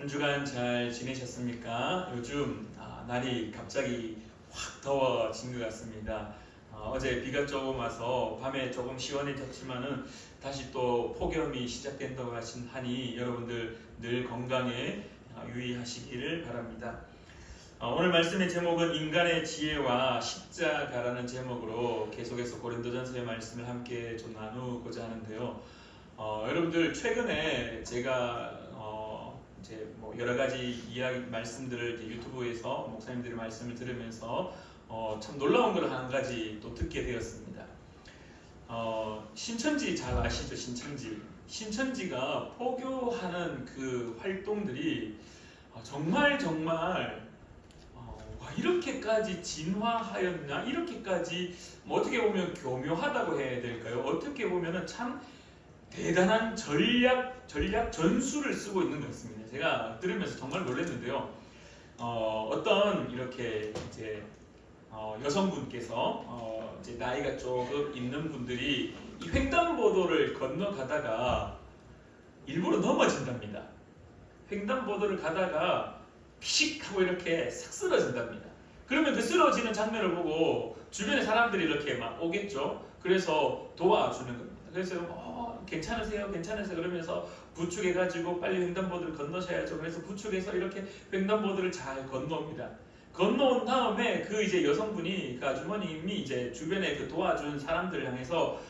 한 주간 잘 지내셨습니까? 요즘 날이 갑자기 확 더워진 것 같습니다. 어제 비가 조금 와서 밤에 조금 시원해졌지만은 다시 또 폭염이 시작된다고 하니 여러분들 늘 건강에 유의하시기를 바랍니다. 오늘 말씀의 제목은 인간의 지혜와 십자가라는 제목으로 계속해서 고린도전서의 말씀을 함께 좀 나누고자 하는데요. 여러분들 최근에 제가 이제 뭐 여러 가지 이야기 말씀들을 이제 유튜브에서 목사님들의 말씀을 들으면서 참 놀라운 걸 한 가지 또 듣게 되었습니다. 신천지 잘 아시죠? 신천지가 포교하는 그 활동들이 정말 와, 이렇게까지 진화하였나? 이렇게까지 뭐 어떻게 보면 교묘하다고 해야 될까요? 어떻게 보면은 참 대단한 전략 전술을 쓰고 있는 것 같습니다. 제가 들으면서 정말 놀랐는데요. 어떤 이렇게 이제 여성분께서 이제 나이가 조금 있는 분들이 이 횡단보도를 건너가다가 일부러 넘어진답니다. 횡단보도를 가다가 피식 하고 이렇게 싹 쓰러진답니다. 그러면 그 쓰러지는 장면을 보고 주변의 사람들이 이렇게 막 오겠죠. 그래서 도와주는 겁니다. 그래서 괜찮으세요? 그러면서 부축해가지고 빨리 횡단보도를 건너셔야죠. 그래서 부축해서 이렇게 횡단보도를 잘 건너옵니다. 건너온 다음에 그 이제 여성분이, 그 아주머님이 이제 주변에 그 도와준 사람들을 향해서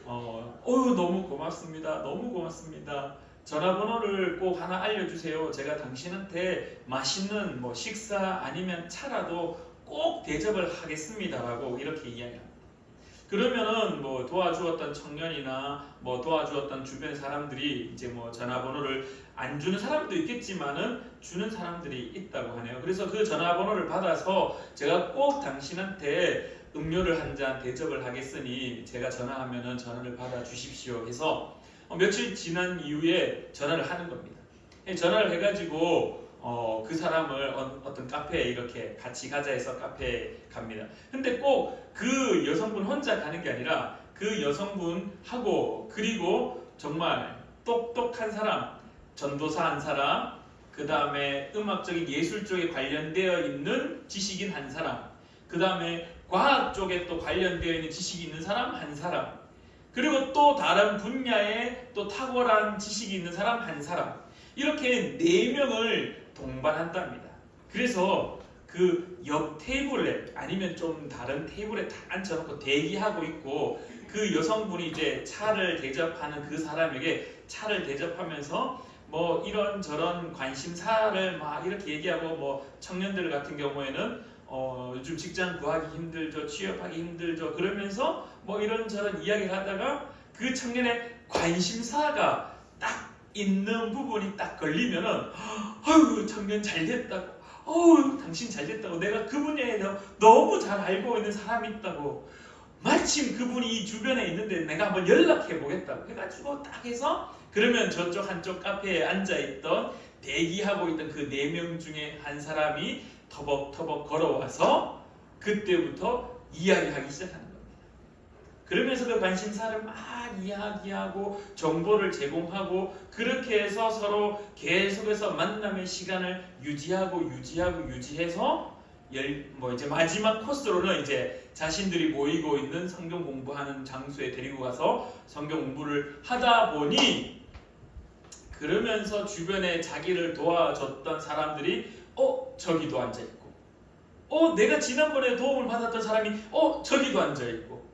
너무 고맙습니다. 전화번호를 꼭 하나 알려주세요. 제가 당신한테 맛있는 뭐 식사 아니면 차라도 꼭 대접을 하겠습니다라고 이렇게 이야기합니다. 그러면은 뭐 도와주었던 청년이나 뭐 도와주었던 주변 사람들이 이제 뭐 전화번호를 안 주는 사람도 있겠지만은 주는 사람들이 있다고 하네요. 그래서 그 전화번호를 받아서 제가 꼭 당신한테 음료를 한 잔 대접을 하겠으니 제가 전화하면은 전화를 받아 주십시오 해서 며칠 지난 이후에 전화를 하는 겁니다. 전화를 해가지고 그 사람을 어떤 카페에 이렇게 같이 가자 해서 카페에 갑니다. 근데 꼭 그 여성분 혼자 가는 게 아니라 그 여성분하고 그리고 정말 똑똑한 사람, 전도사 한 사람, 그 다음에 음악적인 예술 쪽에 관련되어 있는 지식인 한 사람, 그 다음에 과학 쪽에 또 관련되어 있는 지식이 있는 사람 한 사람, 그리고 또 다른 분야에 또 탁월한 지식이 있는 사람 한 사람, 이렇게 4명을 동반한답니다. 그래서 그 옆 테이블에 아니면 좀 다른 테이블에 다 앉혀놓고 대기하고 있고, 그 여성분이 이제 차를 대접하는 그 사람에게 차를 대접하면서 뭐 이런저런 관심사를 막 이렇게 얘기하고, 뭐 청년들 같은 경우에는 요즘 직장 구하기 힘들죠, 취업하기 힘들죠, 그러면서 뭐 이런저런 이야기를 하다가 그 청년의 관심사가 딱 있는 부분이 딱 걸리면은 아유 청년 잘 됐다고, 당신 잘 됐다고, 내가 그 분야에 너무 잘 알고 있는 사람이 있다고, 마침 그분이 이 주변에 있는데 내가 한번 연락해 보겠다고 해가지고 딱 해서, 그러면 저쪽 한쪽 카페에 앉아있던 대기하고 있던 그 4명 중에 한 사람이 터벅터벅 걸어와서 그때부터 이야기하기 시작하는 겁니다. 그러면서 그 관심사를 막 이야기하고 정보를 제공하고, 그렇게 해서 서로 계속해서 만남의 시간을 유지해서 뭐 이제 마지막 코스로는 이제 자신들이 모이고 있는 성경 공부하는 장소에 데리고 가서 성경 공부를 하다 보니, 그러면서 주변에 자기를 도와줬던 사람들이 저기도 앉아있고, 내가 지난번에 도움을 받았던 사람이 저기도 앉아있고,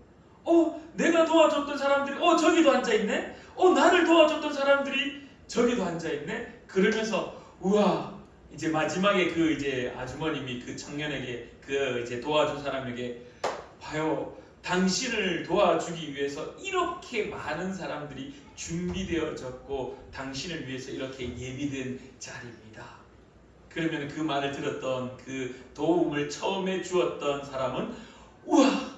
내가 도와줬던 사람들이 저기도 앉아있네, 나를 도와줬던 사람들이 저기도 앉아있네. 그러면서 우와, 이제 마지막에 그 이제 아주머님이 그 청년에게, 그 이제 도와준 사람에게, 봐요, 당신을 도와주기 위해서 이렇게 많은 사람들이 준비되어졌고 당신을 위해서 이렇게 예비된 자리입니다. 그러면 그 말을 들었던, 그 도움을 처음에 주었던 사람은 우와,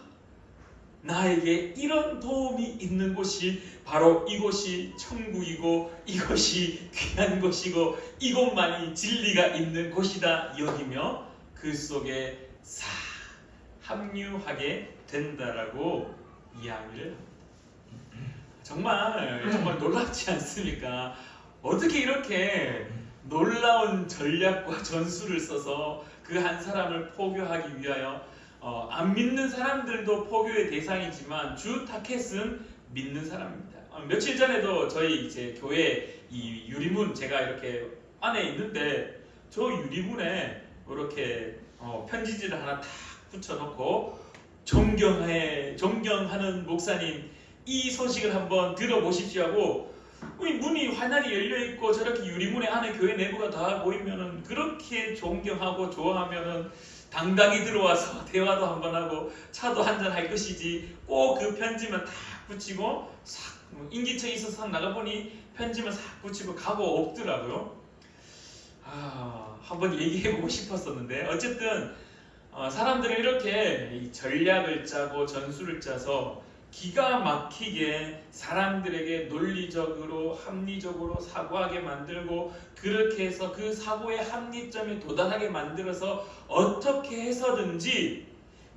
나에게 이런 도움이 있는 곳이 바로 이곳이 천국이고 이것이 귀한 곳이고 이곳만이 진리가 있는 곳이다 여기며 그 속에 합류하게 된다라고 이야기를 합니다. 정말 놀랍지 않습니까? 어떻게 이렇게 놀라운 전략과 전술을 써서 그 한 사람을 포교하기 위하여 안 믿는 사람들도 포교의 대상이지만 주 타켓은 믿는 사람입니다. 며칠 전에도 저희 이제 교회 이 유리문 제가 이렇게 안에 있는데 저 유리문에 이렇게 편지지를 하나 탁 붙여놓고 존경하는 목사님 이 소식을 한번 들어보십시오 하고 문이 환하게 열려있고 저렇게 유리문에 안에 교회 내부가 다 보이면은 그렇게 존경하고 좋아하면은 당당히 들어와서 대화도 한번 하고 차도 한잔 할 것이지 꼭 그 편지만 탁 붙이고 싹 인기척이 있어서 싹 나가보니 편지만 싹 붙이고 가고 없더라고요. 한번 얘기해보고 싶었었는데 어쨌든 사람들은 이렇게 전략을 짜고 전술을 짜서 기가 막히게 사람들에게 논리적으로 합리적으로 사고하게 만들고 그렇게 해서 그 사고의 합리점에 도달하게 만들어서 어떻게 해서든지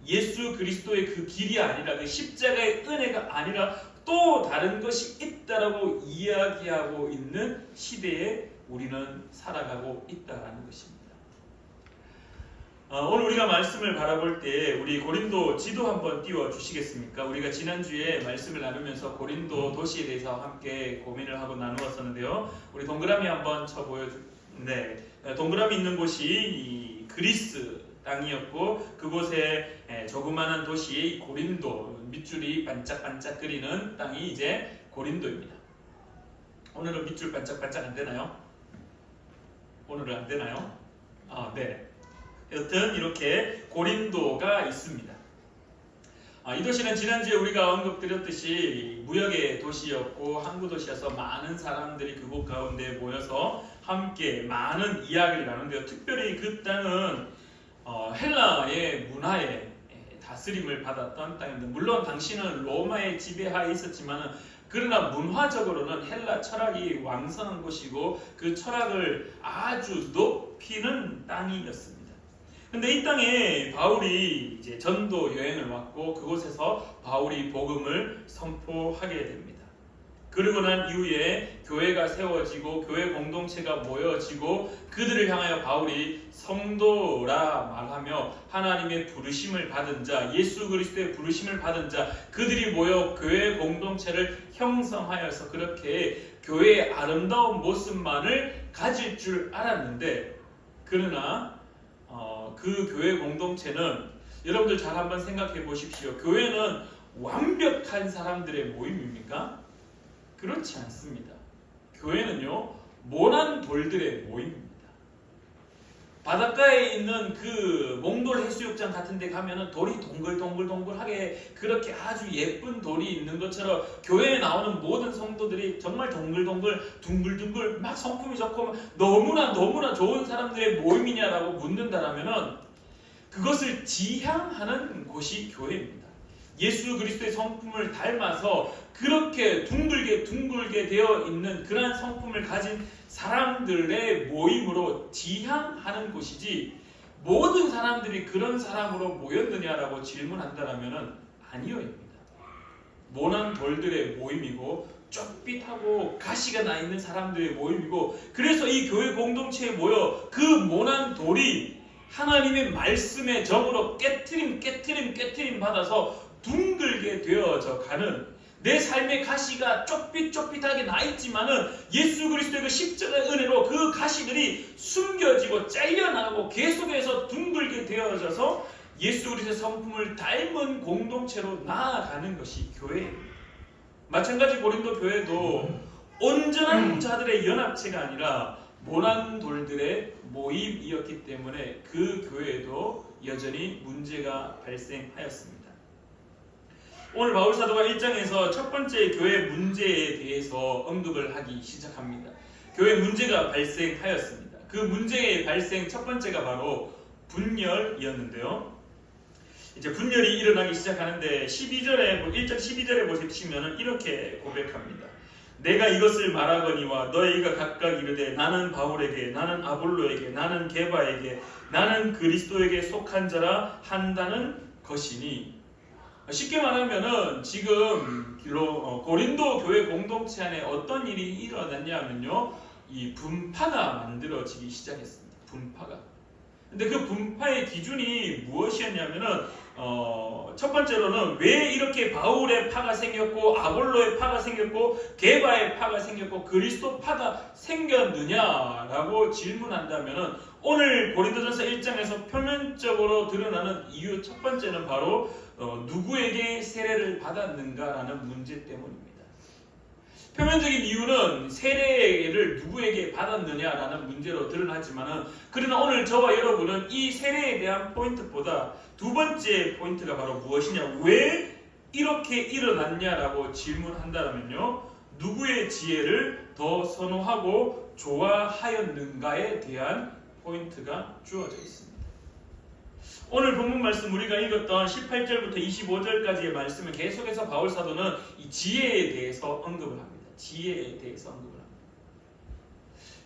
예수 그리스도의 그 길이 아니라 그 십자가의 은혜가 아니라 또 다른 것이 있다라고 이야기하고 있는 시대에 우리는 살아가고 있다라는 것입니다. 오늘 우리가 말씀을 바라볼 때 우리 고린도 지도 한번 띄워 주시겠습니까? 우리가 지난주에 말씀을 나누면서 고린도 도시에 대해서 함께 고민을 하고 나누었었는데요. 우리 동그라미 한번 쳐 보여주. 네, 동그라미 있는 곳이 이 그리스 땅이었고 그곳에 조그마한 도시 고린도 밑줄이 반짝반짝거리는 땅이 이제 고린도입니다. 오늘은 밑줄 반짝반짝 안 되나요? 오늘은 안 되나요? 네. 여튼 이렇게 고린도가 있습니다. 이 도시는 지난주에 우리가 언급드렸듯이 무역의 도시였고 항구 도시여서 많은 사람들이 그곳 가운데 모여서 함께 많은 이야기를 나누는데요. 특별히 그 땅은 헬라의 문화에 다스림을 받았던 땅입니다. 물론 당시는 로마의 지배하에 있었지만 그러나 문화적으로는 헬라 철학이 왕성한 곳이고 그 철학을 아주 높이는 땅이었습니다. 근데 이 땅에 바울이 이제 전도 여행을 왔고 그곳에서 바울이 복음을 선포하게 됩니다. 그러고 난 이후에 교회가 세워지고 교회 공동체가 모여지고 그들을 향하여 바울이 성도라 말하며 하나님의 부르심을 받은 자, 예수 그리스도의 부르심을 받은 자, 그들이 모여 교회 공동체를 형성하여서 그렇게 교회의 아름다운 모습만을 가질 줄 알았는데 그러나 그 교회 공동체는 여러분들 잘 한번 생각해 보십시오. 교회는 완벽한 사람들의 모임입니까? 그렇지 않습니다. 교회는요 모난 돌들의 모임입니다. 바닷가에 있는 그 몽돌 해수욕장 같은 데 가면은 돌이 동글동글동글하게 그렇게 아주 예쁜 돌이 있는 것처럼 교회에 나오는 모든 성도들이 정말 동글동글 둥글둥글 막 성품이 좋고 너무나 좋은 사람들의 모임이냐라고 묻는다라면은 그것을 지향하는 곳이 교회입니다. 예수 그리스도의 성품을 닮아서 그렇게 둥글게 되어 있는 그러한 성품을 가진 사람들의 모임으로 지향하는 곳이지 모든 사람들이 그런 사람으로 모였느냐라고 질문한다라면은 아니요입니다. 모난 돌들의 모임이고 쫄빛하고 가시가 나 있는 사람들의 모임이고 그래서 이 교회 공동체에 모여 그 모난 돌이 하나님의 말씀의 정으로 깨트림 받아서 둥글게 되어져 가는 내 삶의 가시가 쫄빛하게 나 있지만은 예수 그리스도의 그 십자가의 은혜로 그 가시들이 숨겨지고 잘려나가고 계속해서 둥글게 되어져서 예수 그리스도의 성품을 닮은 공동체로 나아가는 것이 교회입니다. 마찬가지 고린도 교회도 온전한 자들의 연합체가 아니라 모난 돌들의 모임이었기 때문에 그 교회도 여전히 문제가 발생하였습니다. 오늘 바울 사도가 1장에서 첫 번째 교회 문제에 대해서 언급을 하기 시작합니다. 교회 문제가 발생하였습니다. 그 문제의 발생 첫 번째가 바로 분열이었는데요. 이제 분열이 일어나기 시작하는데 1장 12절에 보시면 이렇게 고백합니다. 내가 이것을 말하거니와 너희가 각각 이르되 나는 바울에게 나는 아볼로에게 나는 게바에게 나는 그리스도에게 속한 자라 한다는 것이니 쉽게 말하면은 지금 고린도 교회 공동체 안에 어떤 일이 일어났냐면요 이 분파가 만들어지기 시작했습니다. 분파가. 근데 그 분파의 기준이 무엇이었냐면은 첫 번째로는 왜 이렇게 바울의 파가 생겼고 아볼로의 파가 생겼고 게바의 파가 생겼고 그리스도 파가 생겼느냐라고 질문한다면은 오늘 고린도전서 1장에서 표면적으로 드러나는 이유 첫 번째는 바로 누구에게 세례를 받았는가라는 문제 때문입니다. 표면적인 이유는 세례를 누구에게 받았느냐라는 문제로 드러나지만은 그러나 오늘 저와 여러분은 이 세례에 대한 포인트보다 두 번째 포인트가 바로 무엇이냐, 왜 이렇게 일어났냐라고 질문한다면요, 누구의 지혜를 더 선호하고 좋아하였는가에 대한 포인트가 주어져 있습니다. 오늘 본문 말씀 우리가 읽었던 18절부터 25절까지의 말씀을 계속해서 바울 사도는 이 지혜에 대해서 언급을 합니다. 지혜에 대해서 언급을 합니다.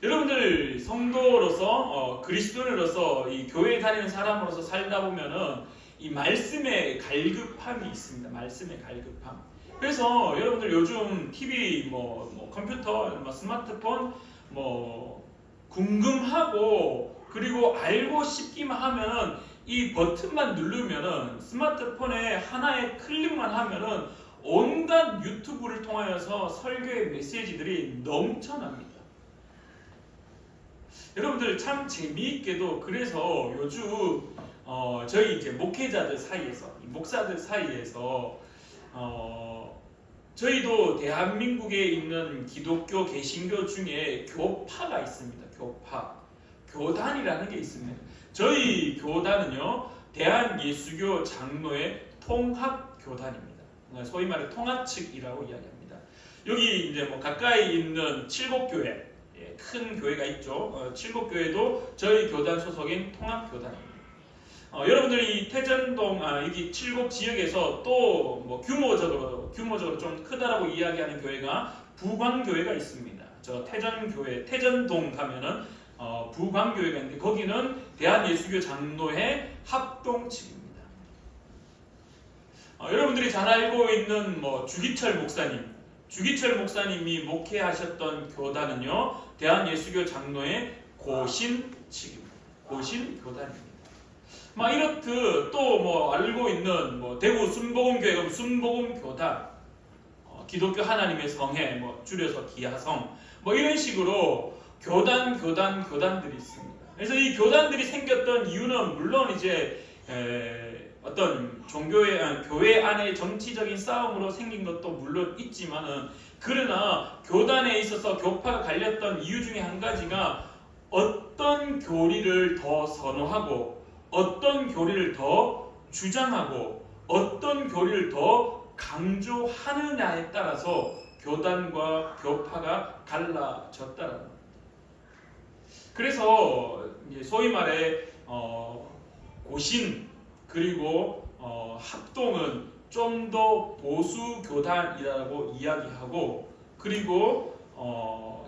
여러분들 성도로서 그리스도인으로서 이 교회에 다니는 사람으로서 살다 보면은 이 말씀의 갈급함이 있습니다. 말씀의 갈급함. 그래서 여러분들 요즘 TV, 컴퓨터, 스마트폰, 궁금하고 그리고 알고 싶기만 하면은 이 버튼만 누르면은 스마트폰에 하나의 클릭만 하면은 온갖 유튜브를 통하여서 설교의 메시지들이 넘쳐납니다. 여러분들 참 재미있게도 그래서 요즘 저희 이제 목회자들 사이에서 목사들 사이에서 저희도 대한민국에 있는 기독교 개신교 중에 교파가 있습니다. 교단이라는 게 있습니다. 저희 교단은요, 대한예수교 장로의 통합교단입니다. 소위 말해 통합측이라고 이야기합니다. 여기 이제 가까이 있는 칠곡교회, 큰 교회가 있죠. 칠곡교회도 저희 교단 소속인 통합교단입니다. 여러분들이 태전동 여기 칠곡 지역에서 또 규모적으로 좀 크다라고 이야기하는 교회가 부광교회가 있습니다. 저 태전동 가면은 부광교회가 있는데 거기는 대한예수교 장로회 합동측입니다. 여러분들이 잘 알고 있는 주기철 목사님이 목회하셨던 교단은요, 대한예수교 장로회 고신측입니다. 고신교단입니다. 이렇듯 또 알고 있는 대구 순복음교회가 순복음교단, 기독교 하나님의 성회, 줄여서 기하성, 이런 식으로 교단들이 있습니다. 그래서 이 교단들이 생겼던 이유는 물론 이제 어떤 교회 안의 정치적인 싸움으로 생긴 것도 물론 있지만은, 그러나 교단에 있어서 교파가 갈렸던 이유 중에 한 가지가 어떤 교리를 더 선호하고 어떤 교리를 더 주장하고 어떤 교리를 더 강조하느냐에 따라서 교단과 교파가 갈라졌다는 겁니다. 그래서 소위 말해 고신 그리고 합동은 좀 더 보수 교단이라고 이야기하고, 그리고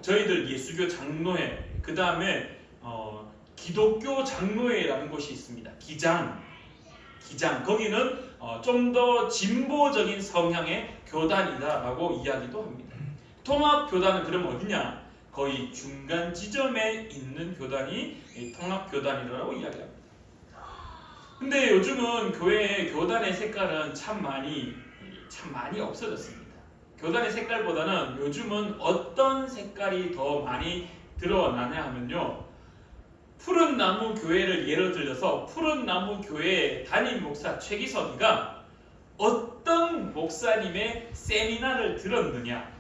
저희들 예수교 장로회, 그 다음에 기독교 장로회라는 곳이 있습니다. 기장 거기는 좀 더 진보적인 성향의 교단이다라고 이야기도 합니다. 통합교단은 그럼 어디냐? 거의 중간 지점에 있는 교단이 통합교단이라고 이야기합니다. 근데 요즘은 교단의 색깔은 참 많이 없어졌습니다. 교단의 색깔보다는 요즘은 어떤 색깔이 더 많이 드러나냐 하면요, 푸른 나무 교회를 예로 들어서 푸른 나무 교회 담임 목사 최기석이가 어떤 목사님의 세미나를 들었느냐,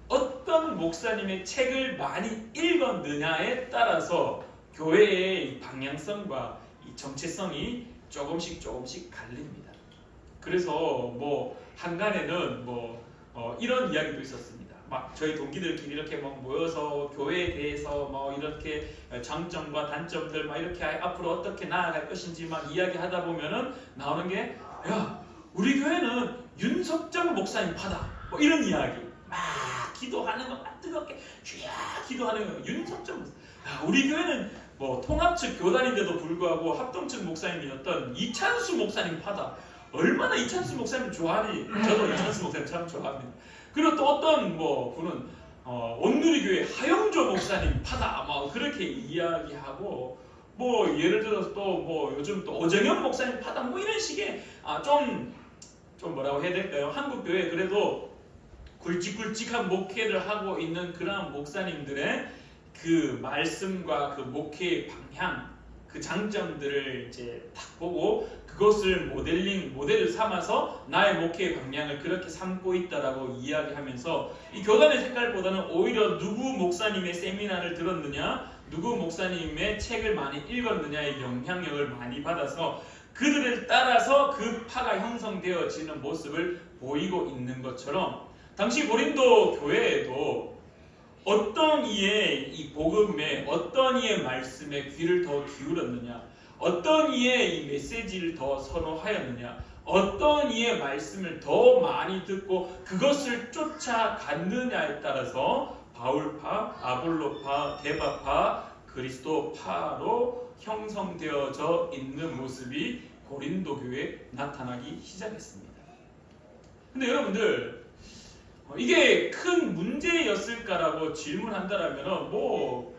어떤 목사님의 책을 많이 읽었느냐에 따라서 교회의 방향성과 이 정체성이 조금씩 갈립니다. 그래서 한간에는 이런 이야기도 있었습니다. 저희 동기들끼리 이렇게 모여서 교회에 대해서 이렇게 장점과 단점들 이렇게 앞으로 어떻게 나아갈 것인지 이야기하다 보면은 나오는 게, 야, 우리 교회는 윤석정 목사님 파다, 이런 이야기. 기도하는 거 뜨겁게 기도하는 거. 윤석정 목사. 우리 교회는 통합측 교단인데도 불구하고 합동측 목사님이었던 이찬수 목사님 파다. 얼마나 이찬수 목사님 좋아하니. 저도 이찬수 목사님 참 좋아합니다. 그리고 또 어떤 분은 온누리교회 하영조 목사님 파다 뭐 그렇게 이야기하고 뭐 예를 들어서 또 뭐 요즘 또 오정현 목사님 파다 뭐 이런 식의 좀 뭐라고 해야 될까요? 한국 교회 그래도 굵직굵직한 목회를 하고 있는 그러한 목사님들의 그 말씀과 그 목회의 방향, 그 장점들을 이제 딱 보고 그것을 모델을 삼아서 나의 목회의 방향을 그렇게 삼고 있다라고 이야기하면서 이 교단의 색깔보다는 오히려 누구 목사님의 세미나를 들었느냐, 누구 목사님의 책을 많이 읽었느냐의 영향력을 많이 받아서 그들을 따라서 그 파가 형성되어지는 모습을 보이고 있는 것처럼 당시 고린도 교회에도 어떤 이의 이 복음에 어떤 이의 말씀에 귀를 더 기울였느냐, 어떤 이의 이 메시지를 더 선호하였느냐, 어떤 이의 말씀을 더 많이 듣고 그것을 쫓아갔느냐에 따라서 바울파, 아볼로파, 게바파, 그리스도파로 형성되어져 있는 모습이 고린도 교회에 나타나기 시작했습니다. 근데 여러분들 이게 큰 문제였을까라고 질문한다라면 뭐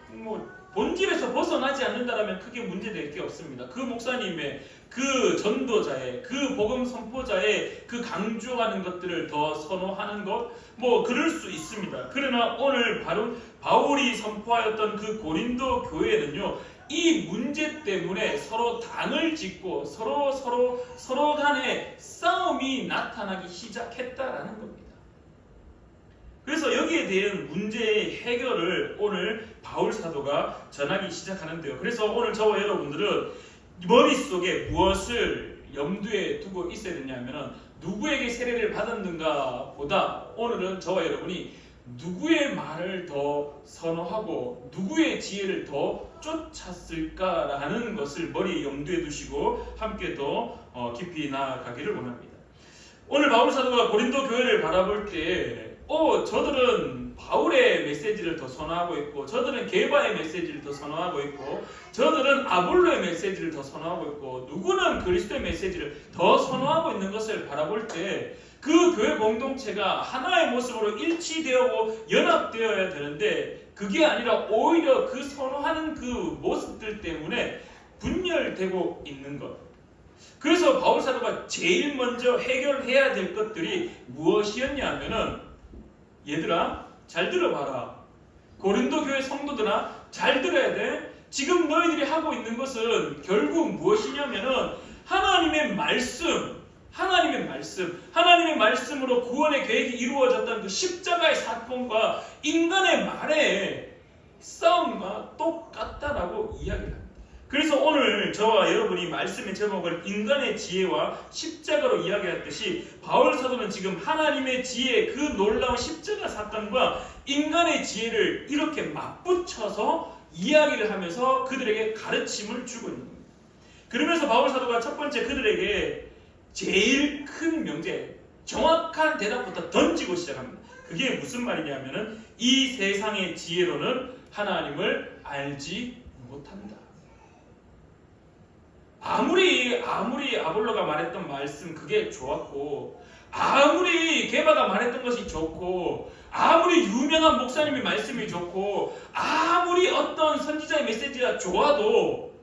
본질에서 벗어나지 않는다라면 크게 문제될 게 없습니다. 그 목사님의 그 전도자의 그 복음 선포자의 그 강조하는 것들을 더 선호하는 것 뭐 그럴 수 있습니다. 그러나 오늘 바로 바울이 선포하였던 그 고린도 교회는요, 이 문제 때문에 서로 당을 짓고 서로 간에 싸움이 나타나기 시작했다라는 겁니다. 그래서 여기에 대한 문제의 해결을 오늘 바울 사도가 전하기 시작하는데요. 그래서 오늘 저와 여러분들은 머릿속에 무엇을 염두에 두고 있어야 되냐면 누구에게 세례를 받았는가 보다 오늘은 저와 여러분이 누구의 말을 더 선호하고 누구의 지혜를 더 쫓았을까라는 것을 머리에 염두에 두시고 함께 더 깊이 나아가기를 원합니다. 오늘 바울 사도가 고린도 교회를 바라볼 때 저들은 바울의 메시지를 더 선호하고 있고 저들은 게바의 메시지를 더 선호하고 있고 저들은 아볼로의 메시지를 더 선호하고 있고 누구는 그리스도의 메시지를 더 선호하고 있는 것을 바라볼 때 그 교회 공동체가 하나의 모습으로 일치되고 연합되어야 되는데 그게 아니라 오히려 그 선호하는 그 모습들 때문에 분열되고 있는 것. 그래서 바울 사도가 제일 먼저 해결해야 될 것들이 무엇이었냐 하면은 얘들아 잘 들어봐라. 고린도 교회 성도들아 잘 들어야 돼. 지금 너희들이 하고 있는 것은 결국 무엇이냐면은 하나님의 말씀으로 구원의 계획이 이루어졌던 그 십자가의 사건과 인간의 말의 싸움과 똑같다라고 이야기를 합니다. 그래서 오늘 저와 여러분이 말씀의 제목을 인간의 지혜와 십자가로 이야기했듯이 바울 사도는 지금 하나님의 지혜 그 놀라운 십자가 사건과 인간의 지혜를 이렇게 맞붙여서 이야기를 하면서 그들에게 가르침을 주고 있는 겁니다. 그러면서 바울 사도가 첫 번째 그들에게 제일 큰 명제, 정확한 대답부터 던지고 시작합니다. 그게 무슨 말이냐면은 이 세상의 지혜로는 하나님을 알지 못한다. 아무리 아볼로가 말했던 말씀 그게 좋았고 아무리 게바가 말했던 것이 좋고 아무리 유명한 목사님의 말씀이 좋고 아무리 어떤 선지자의 메시지가 좋아도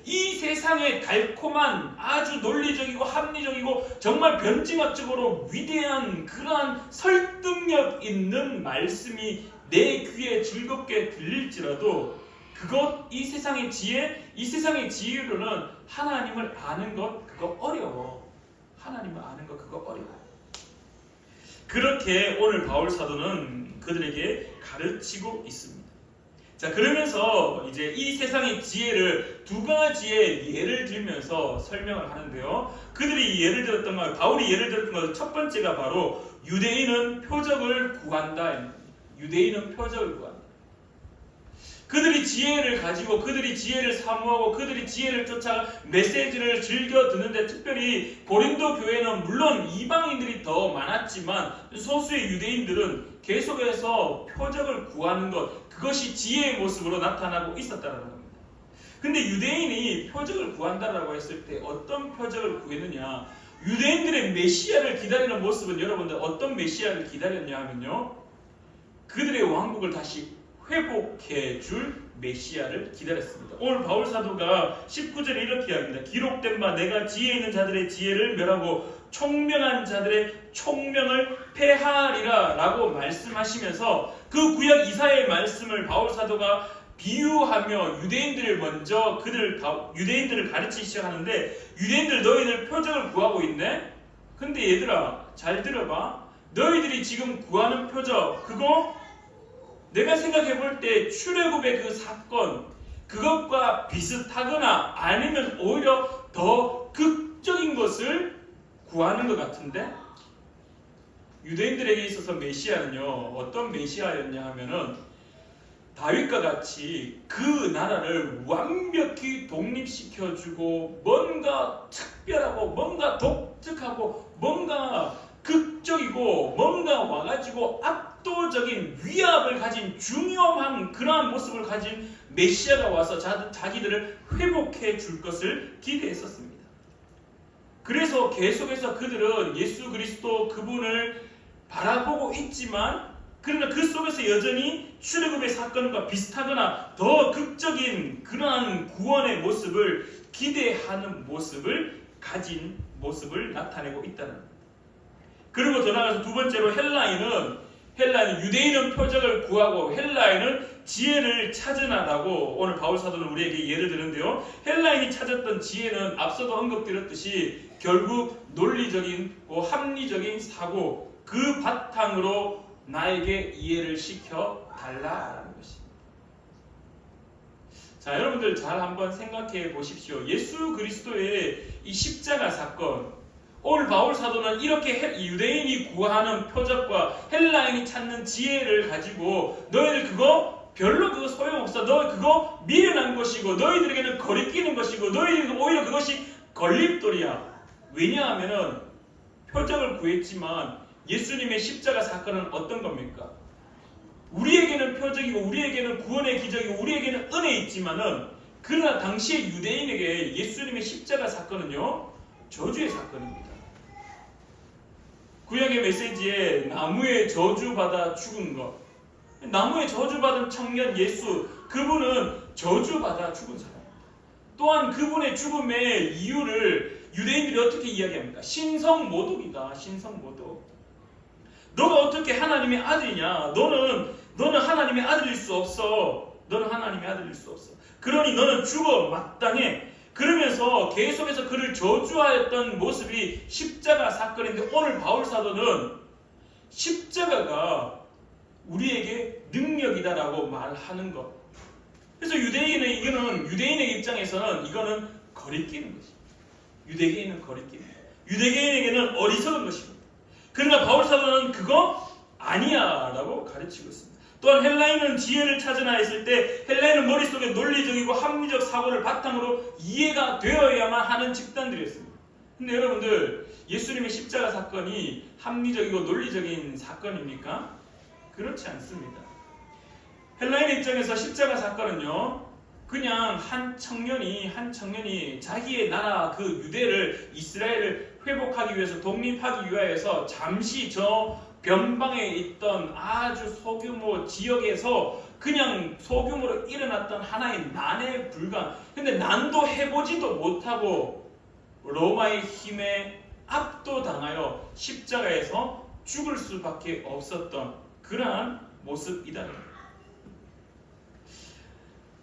이 세상의 달콤한 아주 논리적이고 합리적이고 정말 변증학적으로 위대한 그러한 설득력 있는 말씀이 내 귀에 즐겁게 들릴지라도 이 세상의 지혜로는 하나님을 아는 것 그거 어려워. 하나님을 아는 것 그거 어려워. 그렇게 오늘 바울 사도는 그들에게 가르치고 있습니다. 자, 그러면서 이제 이 세상의 지혜를 두 가지의 예를 들면서 설명을 하는데요. 바울이 예를 들었던 것 첫 번째가 바로 유대인은 표적을 구한다. 유대인은 표적을 구한다. 그들이 지혜를 가지고 그들이 지혜를 사모하고 그들이 지혜를 쫓아 메시지를 즐겨 듣는데 특별히 고린도 교회는 물론 이방인들이 더 많았지만 소수의 유대인들은 계속해서 표적을 구하는 것 그것이 지혜의 모습으로 나타나고 있었다는 겁니다. 근데 유대인이 표적을 구한다라고 했을 때 어떤 표적을 구했느냐? 유대인들의 메시아를 기다리는 모습은 여러분들 어떤 메시아를 기다렸냐 하면요. 그들의 왕국을 다시 회복해 줄 메시아를 기다렸습니다. 오늘 바울 사도가 19절에 이렇게 이야기합니다. 기록된 바 내가 지혜 있는 자들의 지혜를 멸하고 총명한 자들의 총명을 폐하리라 라고 말씀하시면서 그 구약 이사야의 말씀을 바울 사도가 비유하며 유대인들을 먼저 유대인들을 가르치기 시작하는데, 유대인들 너희들 표적을 구하고 있네? 근데 얘들아 잘 들어봐. 너희들이 지금 구하는 표적, 그거 내가 생각해 볼 때 출애굽의 그 사건, 그것과 비슷하거나 아니면 오히려 더 극적인 것을 구하는 것 같은데, 유대인들에게 있어서 메시아는요 어떤 메시아였냐 하면은 다윗과 같이 그 나라를 완벽히 독립시켜주고 뭔가 특별하고 뭔가 독특하고 뭔가 극적이고 뭔가 와가지고 압도적인 위압을 가진 중요한 그러한 모습을 가진 메시아가 와서 자기들을 회복해 줄 것을 기대했었습니다. 그래서 계속해서 그들은 예수 그리스도 그분을 바라보고 있지만, 그러나 그 속에서 여전히 출애굽의 사건과 비슷하거나 더 극적인 그러한 구원의 모습을 기대하는 모습을 가진 모습을 나타내고 있다는 겁니다. 그리고 더 나아가서 두 번째로 헬라인은 유대인은 표적을 구하고 헬라인은 지혜를 찾으나라고 오늘 바울 사도는 우리에게 예를 드는데요. 헬라인이 찾았던 지혜는 앞서도 언급드렸듯이 결국 논리적인 합리적인 사고, 그 바탕으로 나에게 이해를 시켜 달라라는 것입니다. 자, 여러분들 잘 한번 생각해 보십시오. 예수 그리스도의 이 십자가 사건, 오늘 바울 사도는 이렇게 유대인이 구하는 표적과 헬라인이 찾는 지혜를 가지고 너희들 그거 별로 그거 소용없어, 너 그거 미련한 것이고 너희들에게는 거리끼는 것이고 너희들은 오히려 그것이 걸림돌이야. 왜냐하면은 표적을 구했지만 예수님의 십자가 사건은 어떤 겁니까? 우리에게는 표적이고 우리에게는 구원의 기적이고 우리에게는 은혜 있지만은, 그러나 당시의 유대인에게 예수님의 십자가 사건은요 저주의 사건입니다. 구약의 메시지에 나무에 저주받아 죽은 것, 나무에 저주받은 청년 예수, 그분은 저주받아 죽은 사람입니다. 또한 그분의 죽음의 이유를 유대인들이 어떻게 이야기합니까? 신성모독이다. 신성모독. 너가 어떻게 하나님의 아들이냐? 너는 하나님의 아들일 수 없어. 너는 하나님의 아들일 수 없어. 그러니 너는 죽어 마땅해. 그러면서 계속해서 그를 저주하였던 모습이 십자가 사건인데, 오늘 바울 사도는 십자가가 우리에게 능력이다라고 말하는 것. 그래서 유대인의 입장에서는 이거는 거리끼는 것입니다. 유대인은 거리끼는 것. 유대인에게는 어리석은 것입니다. 그러나 바울 사도는 그거 아니야 라고 가르치고 있습니다. 또한 헬라인은 지혜를 찾으나 했을 때 헬라인은 머릿속에 논리적이고 합리적 사고를 바탕으로 이해가 되어야만 하는 집단들이었습니다. 근데 여러분들, 예수님의 십자가 사건이 합리적이고 논리적인 사건입니까? 그렇지 않습니다. 헬라인의 입장에서 십자가 사건은요 그냥 한 청년이 자기의 나라 그 유대를, 이스라엘을 회복하기 위해서, 독립하기 위해서 잠시 저 변방에 있던 아주 소규모 지역에서 그냥 소규모로 일어났던 하나의 난에 불과한, 근데 난도 해보지도 못하고 로마의 힘에 압도당하여 십자가에서 죽을 수밖에 없었던 그러한 모습이다.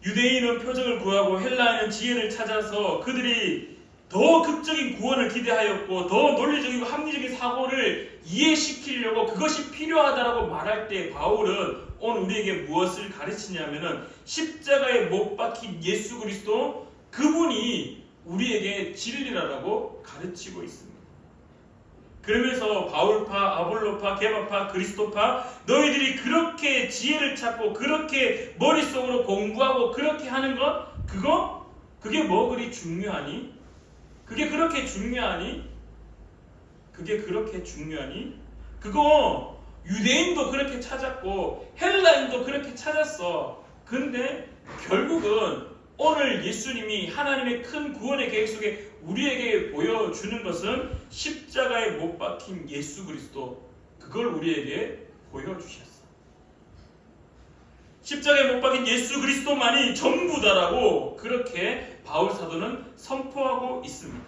유대인은 표적을 구하고 헬라인은 지혜를 찾아서 그들이 더 극적인 구원을 기대하였고 더 논리적이고 합리적인 사고를 이해시키려고 그것이 필요하다라고 말할 때 바울은 오늘 우리에게 무엇을 가르치냐면은 십자가에 못 박힌 예수 그리스도, 그분이 우리에게 진리라고 가르치고 있습니다. 그러면서 바울파, 아볼로파, 게바파, 그리스도파, 너희들이 그렇게 지혜를 찾고 그렇게 머릿속으로 공부하고 그렇게 하는 것, 그게 뭐 그리 중요하니? 그게 그렇게 중요하니? 그거 유대인도 그렇게 찾았고 헬라인도 그렇게 찾았어. 근데 결국은 오늘 예수님이 하나님의 큰 구원의 계획 속에 우리에게 보여주는 것은 십자가에 못 박힌 예수 그리스도, 그걸 우리에게 보여주셨어. 십자가에 못 박인 예수 그리스도만이 전부다라고 그렇게 바울 사도는 선포하고 있습니다.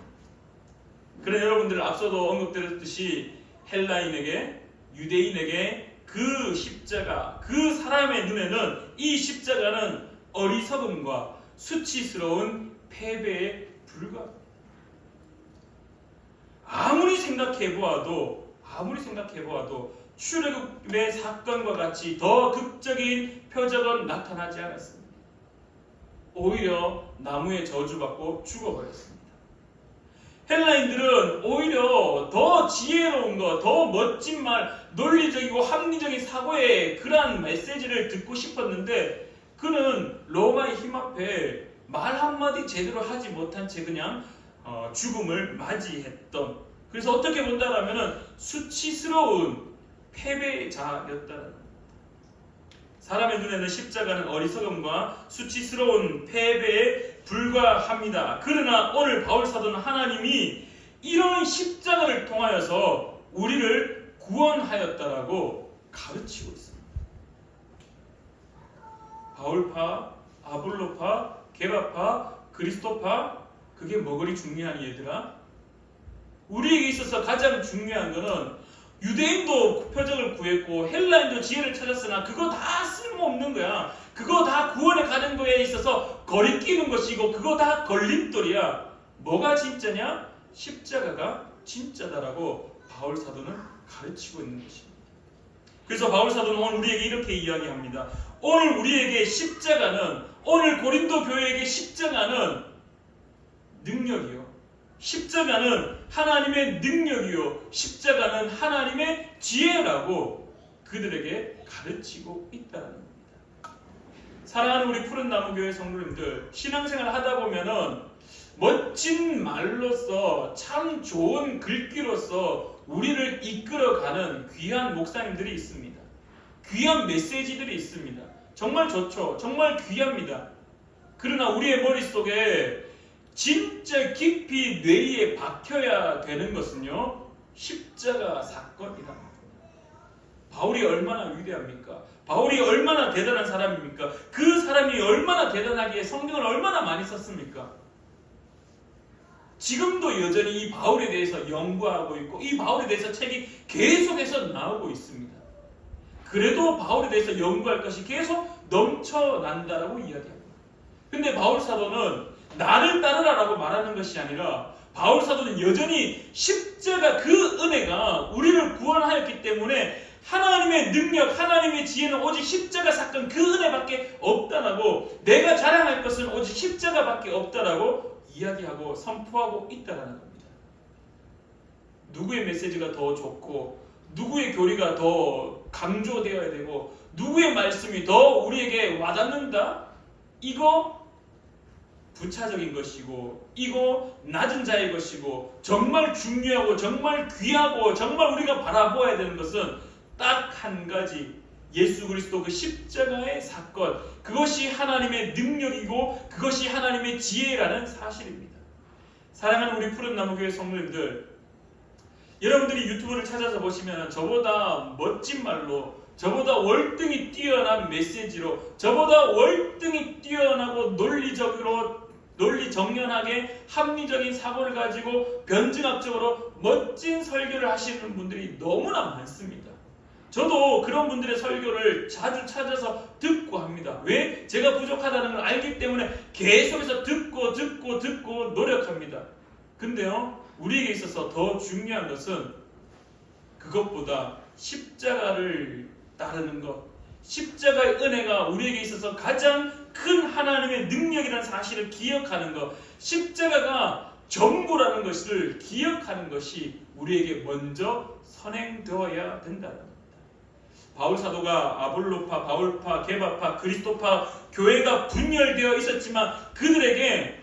그러나 여러분들 앞서도 언급드렸듯이 헬라인에게 유대인에게 그 십자가, 그 사람의 눈에는 이 십자가는 어리석음과 수치스러운 패배에 불과합니다. 아무리 생각해보아도 출애굽의 사건과 같이 더 극적인 표적은 나타나지 않았습니다. 오히려 나무에 저주받고 죽어버렸습니다. 헬라인들은 오히려 더 지혜로운 것, 더 멋진 말, 논리적이고 합리적인 사고의 그러한 메시지를 듣고 싶었는데 그는 로마의 힘 앞에 말 한마디 제대로 하지 못한 채 그냥 죽음을 맞이했던, 그래서 어떻게 본다라면 수치스러운 패배자였다는, 사람의 눈에는 십자가는 어리석음과 수치스러운 패배에 불과합니다. 그러나 오늘 바울 사도는 하나님이 이런 십자가를 통하여서 우리를 구원하였다라고 가르치고 있습니다. 바울파, 아볼로파, 게바파, 그리스도파, 그게 뭐 그리 중요하니 얘들아? 우리에게 있어서 가장 중요한 것은 유대인도 표적을 구했고 헬라인도 지혜를 찾았으나 그거 다 쓸모없는 거야. 그거 다 구원의 가는 거에 있어서 거리끼는 것이고 그거 다 걸림돌이야. 뭐가 진짜냐? 십자가가 진짜다라고 바울 사도는 가르치고 있는 것입니다. 그래서 바울 사도는 오늘 우리에게 이렇게 이야기합니다. 오늘 우리에게 십자가는, 오늘 고린도 교회에게 십자가는 능력이요, 십자가는 하나님의 능력이요, 십자가는 하나님의 지혜라고 그들에게 가르치고 있다는 겁니다. 사랑하는 우리 푸른 나무 교회 성도님들, 신앙생활 하다 보면은 멋진 말로서 참 좋은 글귀로서 우리를 이끌어가는 귀한 목사님들이 있습니다. 귀한 메시지들이 있습니다. 정말 좋죠. 정말 귀합니다. 그러나 우리의 머릿속에 진짜 깊이 뇌에 박혀야 되는 것은요, 십자가 사건이다. 바울이 얼마나 위대합니까? 바울이 얼마나 대단한 사람입니까? 그 사람이 얼마나 대단하기에 성경을 얼마나 많이 썼습니까? 지금도 여전히 이 바울에 대해서 연구하고 있고 이 바울에 대해서 책이 계속해서 나오고 있습니다. 그래도 바울에 대해서 연구할 것이 계속 넘쳐난다라고 이야기합니다. 근데 바울 사도는 나를 따르라라고 말하는 것이 아니라 바울 사도는 여전히 십자가 그 은혜가 우리를 구원하였기 때문에 하나님의 능력, 하나님의 지혜는 오직 십자가 사건 그 은혜밖에 없다라고, 내가 자랑할 것은 오직 십자가밖에 없다라고 이야기하고 선포하고 있다라는 겁니다. 누구의 메시지가 더 좋고 누구의 교리가 더 강조되어야 되고 누구의 말씀이 더 우리에게 와닿는다? 이거 부차적인 것이고 이거 낮은 자의 것이고 정말 중요하고 정말 귀하고 정말 우리가 바라보아야 되는 것은 딱 한 가지, 예수 그리스도 그 십자가의 사건, 그것이 하나님의 능력이고 그것이 하나님의 지혜라는 사실입니다. 사랑하는 우리 푸른나무교회 성도님들, 여러분들이 유튜브를 찾아서 보시면 저보다 멋진 말로, 저보다 월등히 뛰어난 메시지로, 저보다 월등히 뛰어나고 논리정연하게 합리적인 사고를 가지고 변증학적으로 멋진 설교를 하시는 분들이 너무나 많습니다. 저도 그런 분들의 설교를 자주 찾아서 듣고 합니다. 왜? 제가 부족하다는 걸 알기 때문에 계속해서 듣고 노력합니다. 근데요, 우리에게 있어서 더 중요한 것은 그것보다 십자가를 따르는 것, 십자가의 은혜가 우리에게 있어서 가장 큰 하나님의 능력이라는 사실을 기억하는 것, 십자가가 전부라는 것을 기억하는 것이 우리에게 먼저 선행되어야 된다는 겁니다. 바울 사도가 아볼로파, 바울파, 게바파, 그리스도파 교회가 분열되어 있었지만 그들에게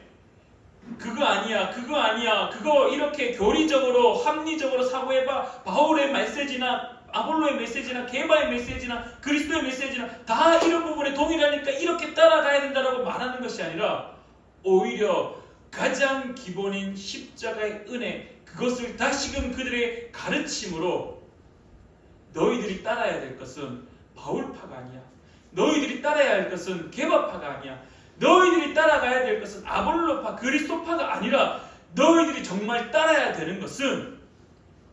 그거 아니야, 그거 이렇게 교리적으로 합리적으로 사고해봐, 바울의 메시지나 아볼로의 메시지나 게바의 메시지나 그리스도의 메시지나 다 이런 부분에 동일하니까 이렇게 따라가야 된다라고 말하는 것이 아니라 오히려 가장 기본인 십자가의 은혜, 그것을 다시금 그들의 가르침으로 너희들이 따라야 될 것은 바울파가 아니야, 너희들이 따라야 할 것은 게바파가 아니야. 너희들이 따라가야 될 것은 아볼로파, 그리스도파가 아니라 너희들이 정말 따라야 되는 것은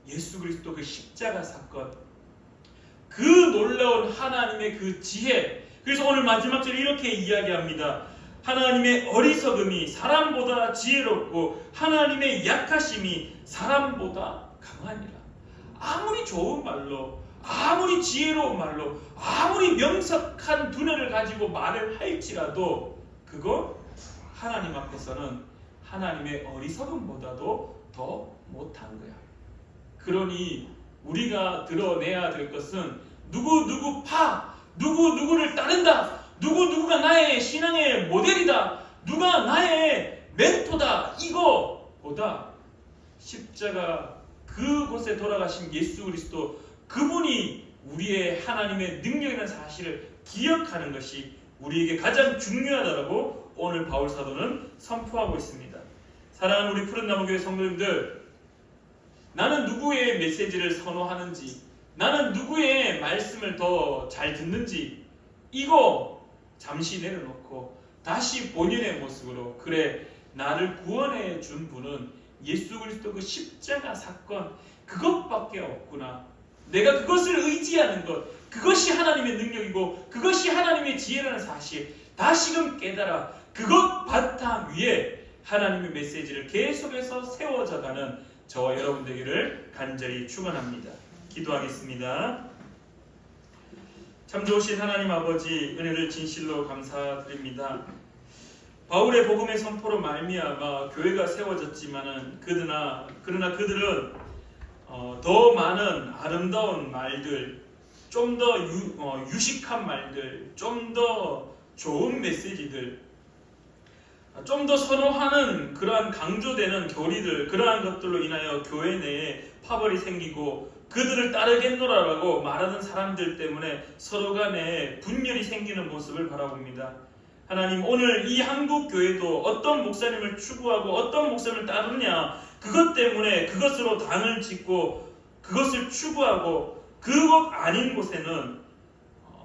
예수 그리스도 그 십자가 사건, 그 놀라운 하나님의 그 지혜. 그래서 오늘 마지막 절에 이렇게 이야기합니다. 하나님의 어리석음이 사람보다 지혜롭고 하나님의 약하심이 사람보다 강하니라. 아무리 좋은 말로, 아무리 지혜로운 말로, 아무리 명석한 두뇌를 가지고 말을 할지라도 그거 하나님 앞에서는 하나님의 어리석음보다도 더 못한 거야. 그러니 우리가 드러내야 될 것은 누구를 따른다, 누구가 나의 신앙의 모델이다, 누가 나의 멘토다, 이거보다 십자가 그곳에 돌아가신 예수 그리스도, 그분이 우리의 하나님의 능력이라는 사실을 기억하는 것이 우리에게 가장 중요하다고 오늘 바울 사도는 선포하고 있습니다. 사랑하는 우리 푸른나무교회 성도님들, 나는 누구의 메시지를 선호하는지, 나는 누구의 말씀을 더 잘 듣는지, 이거 잠시 내려놓고 다시 본연의 모습으로, 그래, 나를 구원해 준 분은 예수 그리스도 그 십자가 사건, 그것밖에 없구나. 내가 그것을 의지하는 것, 그것이 하나님의 능력이고 그것이 하나님의 지혜라는 사실 다시금 깨달아 그것 바탕 위에 하나님의 메시지를 계속해서 세워져가는 저와 여러분 되기를 간절히 축원합니다. 기도하겠습니다. 참 좋으신 하나님 아버지, 은혜를 진실로 감사드립니다. 바울의 복음의 선포로 말미암아 교회가 세워졌지만은 그러나 그들은 더 많은 아름다운 말들, 좀 더 유식한 말들, 좀 더 좋은 메시지들, 좀 더 선호하는 그러한 강조되는 교리들, 그러한 것들로 인하여 교회 내에 파벌이 생기고 그들을 따르겠노라라고 말하는 사람들 때문에 서로 간에 분열이 생기는 모습을 바라봅니다. 하나님, 오늘 이 한국 교회도 어떤 목사님을 추구하고 어떤 목사님을 따르느냐, 그것 때문에 그것으로 당을 짓고 그것을 추구하고 그것 아닌 곳에는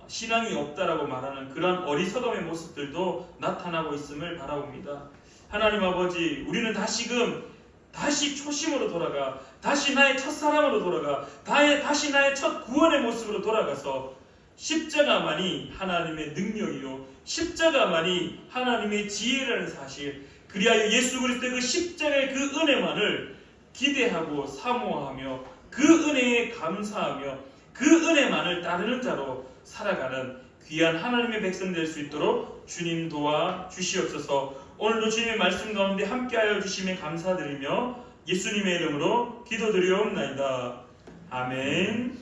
신앙이 없다라고 말하는 그러한 어리석음의 모습들도 나타나고 있음을 바라봅니다. 하나님 아버지, 우리는 다시 초심으로 돌아가, 다시 나의 첫사랑으로 돌아가, 다시 나의 첫 구원의 모습으로 돌아가서 십자가만이 하나님의 능력이요, 십자가만이 하나님의 지혜라는 사실, 그리하여 예수 그리스도의 그 십자가의 그 은혜만을 기대하고 사모하며 그 은혜에 감사하며 그 은혜만을 따르는 자로 살아가는 귀한 하나님의 백성 될 수 있도록 주님 도와 주시옵소서. 오늘도 주님의 말씀 가운데 함께하여 주심에 감사드리며 예수님의 이름으로 기도드리옵나이다. 아멘.